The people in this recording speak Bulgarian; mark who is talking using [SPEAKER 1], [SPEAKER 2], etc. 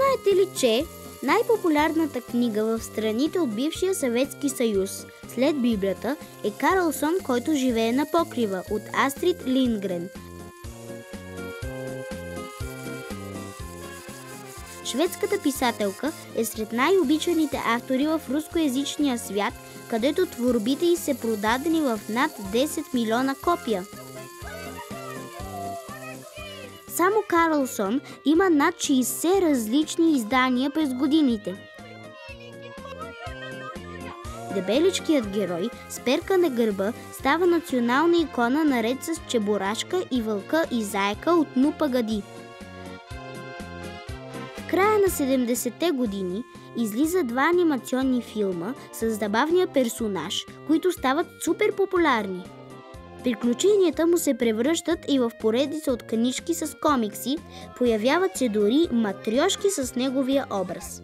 [SPEAKER 1] Знаете ли, че най-популярната книга в страните от бившия Съветски съюз след Библията е Карлсон, който живее на покрива от Астрид Линдгрен. Шведската писателка е сред най-обичаните автори в рускоязичния свят, където творбите й са продадени в над 10 милиона копия. Само Карлсон има над 60 различни издания през годините. Дебеличкият герой с перка на гърба става национална икона наред с Чебурашка и Вълка и Зайка от Ну пагади. В края на 70-те години излиза 2 анимационни филма с забавния персонаж, които стават супер популярни. Приключенията му се превръщат и в поредица от книжки с комикси, появяват се дори матрьошки с неговия образ.